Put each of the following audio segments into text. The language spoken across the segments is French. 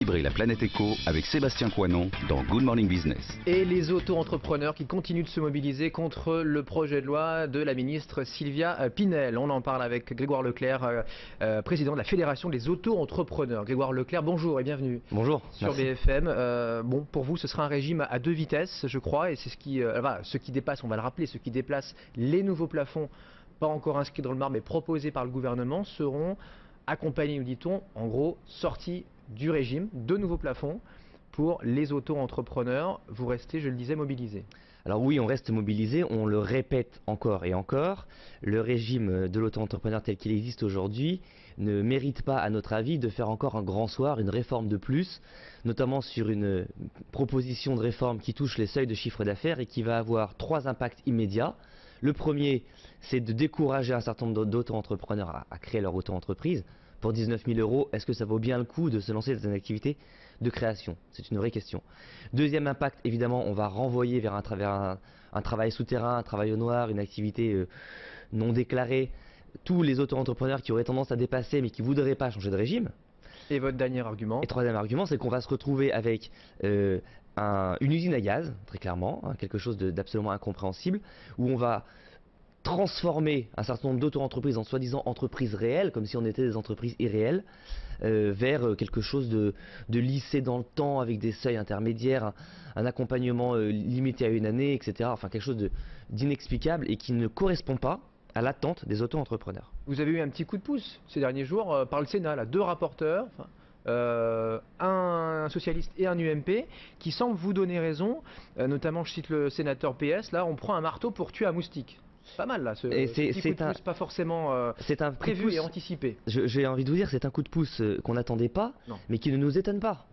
Rééquilibrer la planète éco avec Sébastien Coinon dans Good Morning Business. Et les auto-entrepreneurs qui continuent de se mobiliser contre le projet de loi de la ministre Sylvia Pinel. On en parle avec Grégoire Leclerc, président de la Fédération des auto-entrepreneurs. Grégoire Leclerc, bonjour et bienvenue. Bonjour. Sur BFM. Bon, pour vous, ce sera un régime à deux vitesses, je crois, et c'est ce qui dépasse, on va le rappeler, ce qui déplace les nouveaux plafonds, pas encore inscrits dans le marbre, mais proposés par le gouvernement, seront accompagnés, nous dit-on, en gros, sortis du régime, de nouveaux plafonds pour les auto-entrepreneurs. Vous restez, je le disais, mobilisés. Alors oui, on reste mobilisé, on le répète encore et encore. Le régime de l'auto-entrepreneur tel qu'il existe aujourd'hui ne mérite pas, à notre avis, de faire encore un grand soir, une réforme de plus, notamment sur une proposition de réforme qui touche les seuils de chiffre d'affaires et qui va avoir trois impacts immédiats. Le premier, c'est de décourager un certain nombre d'auto-entrepreneurs à créer leur auto-entreprise. Pour 19 000 €, est-ce que ça vaut bien le coup de se lancer dans une activité de création? C'est une vraie question. Deuxième impact, évidemment, on va renvoyer vers un travail souterrain, un travail au noir, une activité non déclarée, tous les auto-entrepreneurs qui auraient tendance à dépasser mais qui ne voudraient pas changer de régime. Et votre dernier argument? Et troisième argument, c'est qu'on va se retrouver avec une usine à gaz, très clairement, hein, quelque chose d'absolument incompréhensible, où on va transformer un certain nombre d'auto-entreprises en soi-disant entreprises réelles, comme si on était des entreprises irréelles, vers quelque chose de lissé dans le temps, avec des seuils intermédiaires, un accompagnement limité à une année, etc. Enfin, quelque chose d'inexplicable et qui ne correspond pas à l'attente des auto-entrepreneurs. Vous avez eu un petit coup de pouce ces derniers jours par le Sénat, là, deux rapporteurs, un socialiste et un UMP, qui semblent vous donner raison, notamment je cite le sénateur PS, là on prend un marteau pour tuer un moustique. Pas mal là, ce petit coup de pouce, pas forcément prévu et anticipé. J'ai envie de vous dire, c'est un coup de pouce qu'on n'attendait pas, mais qui ne nous étonne pas.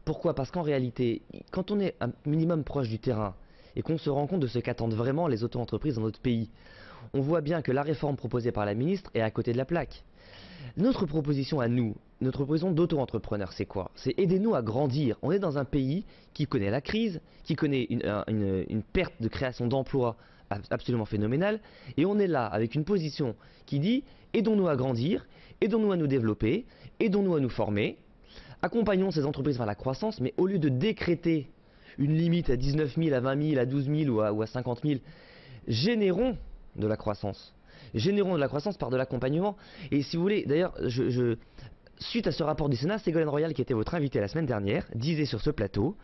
Pourquoi? Parce qu'en réalité, quand on est un minimum proche du terrain et qu'on se rend compte de ce qu'attendent vraiment les auto-entreprises dans notre pays, on voit bien que la réforme proposée par la ministre est à côté de la plaque. Notre proposition à nous, notre proposition d'auto-entrepreneur, c'est quoi? C'est aidez-nous à grandir. On est dans un pays qui connaît la crise, qui connaît une perte de création d'emplois absolument phénoménale, et on est là avec une position qui dit aidons-nous à grandir, aidons-nous à nous développer, aidons-nous à nous former, accompagnons ces entreprises vers la croissance, mais au lieu de décréter une limite à 19 000, à 20 000, à 12 000 ou à 50 000, générons de la croissance. Générons de la croissance par de l'accompagnement. Et si vous voulez, d'ailleurs, suite à ce rapport du Sénat, Ségolène Royal, qui était votre invité la semaine dernière, disait sur ce plateau: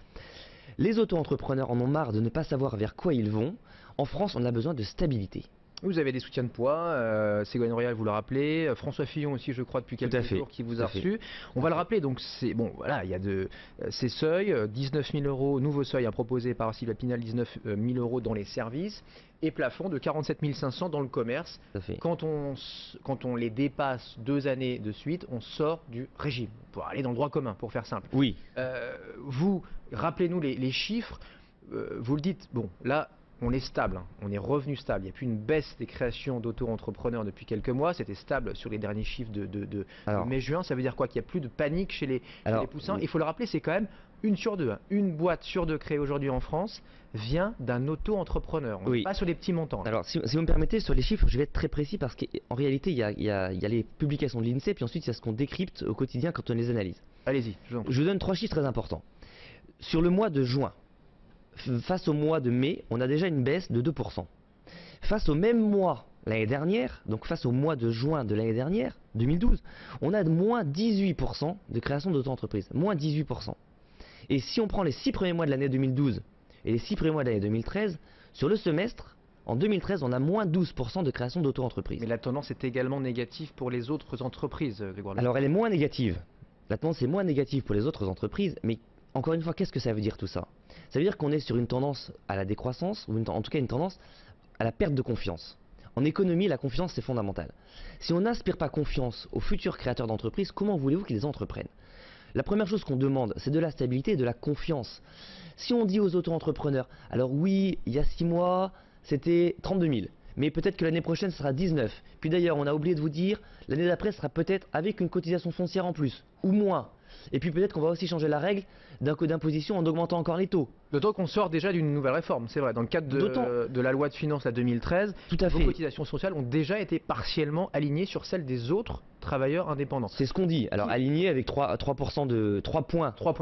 les auto-entrepreneurs en ont marre de ne pas savoir vers quoi ils vont. En France, on a besoin de stabilité. Vous avez des soutiens de poids, Ségolène Royal, vous le rappelez, François Fillon aussi, je crois, depuis quelques jours, qui vous a reçu. On va le rappeler, donc c'est bon, voilà, il y a ces seuils, 19 000 €, nouveau seuil proposé par Sylvia Pinel, 19 000 € dans les services, et plafond de 47 500 dans le commerce. Quand on les dépasse 2 années de suite, on sort du régime, pour aller dans le droit commun, pour faire simple. Oui. Vous, rappelez-nous les chiffres, vous le dites, bon, là, on est stable, on est revenu stable. Il n'y a plus une baisse des créations d'auto-entrepreneurs depuis quelques mois. C'était stable sur les derniers chiffres de mai-juin. Ça veut dire quoi? Qu'il n'y a plus de panique chez les poussins. Il faut le rappeler, c'est quand même une sur deux. Une boîte sur deux créée aujourd'hui en France vient d'un auto-entrepreneur. On n'est pas sur les petits montants. Là. Alors, si vous me permettez, sur les chiffres, je vais être très précis parce qu'en réalité, il y a les publications de l'INSEE, puis ensuite, il y a ce qu'on décrypte au quotidien quand on les analyse. Allez-y. Je vous donne trois chiffres très importants. Sur le mois de juin, face au mois de mai, on a déjà une baisse de 2%. Face au même mois l'année dernière, donc face au mois de juin de l'année dernière, 2012, on a de moins 18% de création d'auto-entreprises. Moins 18%. Et si on prend les 6 premiers mois de l'année 2012 et les 6 premiers mois de l'année 2013, sur le semestre, en 2013, on a moins 12% de création d'auto-entreprises. Mais la tendance est également négative pour les autres entreprises, Grégoire. Alors elle est moins négative. La tendance est moins négative pour les autres entreprises, mais encore une fois, qu'est-ce que ça veut dire tout ça? Ça veut dire qu'on est sur une tendance à la décroissance, ou en tout cas une tendance à la perte de confiance. En économie, la confiance, c'est fondamental. Si on n'inspire pas confiance aux futurs créateurs d'entreprises, comment voulez-vous qu'ils entreprennent? La première chose qu'on demande, c'est de la stabilité et de la confiance. Si on dit aux auto-entrepreneurs, alors oui, il y a 6 mois, c'était 32 000. Mais peut-être que l'année prochaine, ce sera 19. Puis d'ailleurs, on a oublié de vous dire, l'année d'après sera peut-être avec une cotisation foncière en plus, ou moins. Et puis peut-être qu'on va aussi changer la règle d'un code d'imposition en augmentant encore les taux. D'autant qu'on sort déjà d'une nouvelle réforme, c'est vrai. Dans le cadre de la loi de finances à 2013, vos cotisations sociales ont déjà été partiellement alignées sur celles des autres travailleurs indépendants. C'est ce qu'on dit. Alors aligné avec 3 points de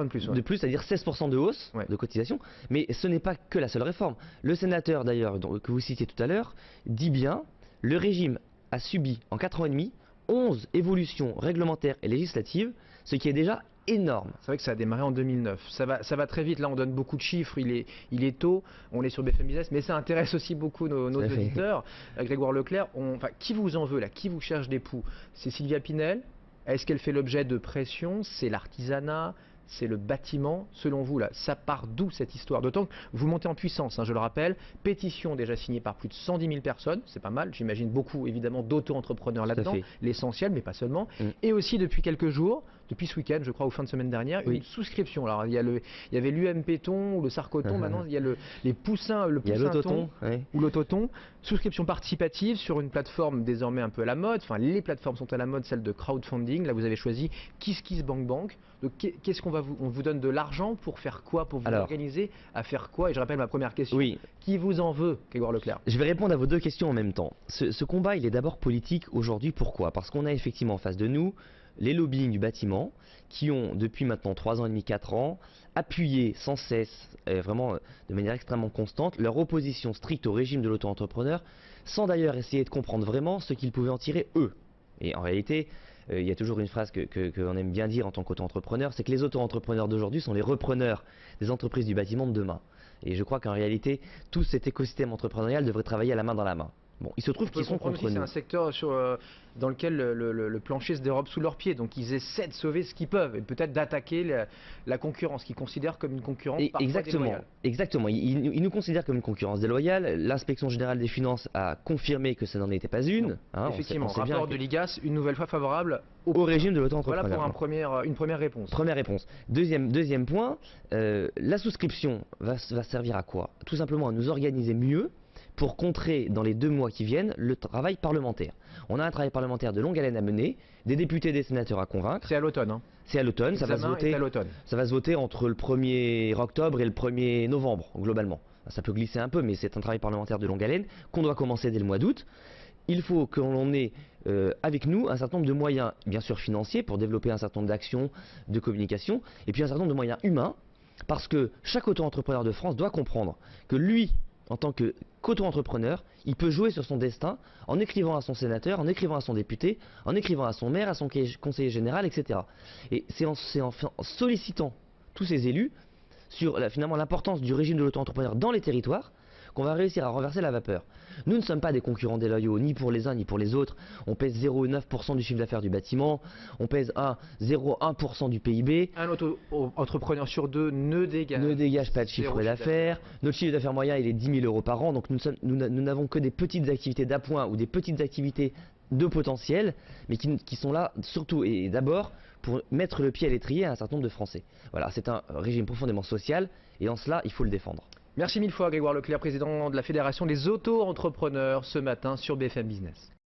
plus, ouais. de plus, c'est-à-dire 16% de hausse de cotisation. Mais ce n'est pas que la seule réforme. Le sénateur d'ailleurs que vous citiez tout à l'heure dit bien, le régime a subi en 4 ans et demi 11 évolutions réglementaires et législatives, ce qui est déjà énorme. C'est vrai que ça a démarré en 2009. Ça va très vite. Là, on donne beaucoup de chiffres. Il est tôt. On est sur BFM Business, mais ça intéresse aussi beaucoup nos auditeurs. Grégoire Leclerc, qui vous en veut là? Qui vous cherche des poux? C'est Sylvia Pinel? Est-ce qu'elle fait l'objet de pression? C'est l'artisanat? C'est le bâtiment, selon vous, là, ça part d'où cette histoire? D'autant que vous montez en puissance, je le rappelle, pétition déjà signée par plus de 110 000 personnes, c'est pas mal, j'imagine beaucoup évidemment d'auto-entrepreneurs là-dedans, l'essentiel, mais pas seulement, et aussi depuis quelques jours, depuis ce week-end, je crois, ou fin de semaine dernière, une souscription. Alors il y avait l'UMPton ou le Sarcoton, maintenant il y a les poussins, le poussin-ton ou l'autoton, souscription participative sur une plateforme désormais un peu à la mode, enfin les plateformes sont à la mode, celle de crowdfunding, là vous avez choisi KissKissBankBank. Donc qu'est-ce qu'on on vous donne de l'argent pour faire quoi? Pour vous organiser à faire quoi? Et je rappelle ma première question, qui vous en veut, Grégoire Leclerc? Je vais répondre à vos deux questions en même temps. Ce combat, il est d'abord politique aujourd'hui. Pourquoi? Parce qu'on a effectivement en face de nous les lobbying du bâtiment qui ont depuis maintenant 3 ans et demi, 4 ans appuyé sans cesse, vraiment de manière extrêmement constante, leur opposition stricte au régime de l'auto-entrepreneur, sans d'ailleurs essayer de comprendre vraiment ce qu'ils pouvaient en tirer eux. Et en réalité, il y a toujours une phrase qu'on aime bien dire en tant qu'auto-entrepreneur, c'est que les auto-entrepreneurs d'aujourd'hui sont les repreneurs des entreprises du bâtiment de demain. Et je crois qu'en réalité, tout cet écosystème entrepreneurial devrait travailler à la main dans la main. Bon, il se trouve qu'ils sont contre nous. C'est un secteur dans lequel le plancher se dérobe sous leurs pieds, donc ils essaient de sauver ce qu'ils peuvent et peut-être d'attaquer la concurrence qu'ils considèrent comme une concurrence parfois déloyale. Exactement, ils nous considèrent comme une concurrence déloyale. L'inspection générale des finances a confirmé que ça n'en était pas une. Effectivement, rapport de l'IGAS, une nouvelle fois favorable au régime de l'auto-entrepreneur. Voilà pour une première réponse. Première réponse. Deuxième point, la souscription va servir à quoi? Tout simplement à nous organiser mieux pour contrer dans les 2 mois qui viennent le travail parlementaire. On a un travail parlementaire de longue haleine à mener, des députés et des sénateurs à convaincre. C'est à l'automne. C'est à l'automne, ça va se voter entre le 1er octobre et le 1er novembre, globalement. Ça peut glisser un peu, mais c'est un travail parlementaire de longue haleine qu'on doit commencer dès le mois d'août. Il faut que l'on ait avec nous un certain nombre de moyens, bien sûr financiers, pour développer un certain nombre d'actions de communication, et puis un certain nombre de moyens humains, parce que chaque auto-entrepreneur de France doit comprendre que lui, en tant qu'auto-entrepreneur, il peut jouer sur son destin en écrivant à son sénateur, en écrivant à son député, en écrivant à son maire, à son conseiller général, etc. Et c'est en sollicitant tous ces élus sur finalement l'importance du régime de l'auto-entrepreneur dans les territoires qu'on va réussir à renverser la vapeur. Nous ne sommes pas des concurrents déloyaux, ni pour les uns ni pour les autres. On pèse 0,9% du chiffre d'affaires du bâtiment, on pèse 0,1% du PIB. Un auto-entrepreneur sur 2 ne dégage pas de chiffre d'affaires. Notre chiffre d'affaires moyen, il est 10 000 € par an, donc nous n'avons que des petites activités d'appoint ou des petites activités de potentiel, mais qui sont là surtout et d'abord pour mettre le pied à l'étrier à un certain nombre de Français. Voilà, c'est un régime profondément social et en cela, il faut le défendre. Merci mille fois Grégoire Leclerc, président de la Fédération des auto-entrepreneurs, ce matin sur BFM Business.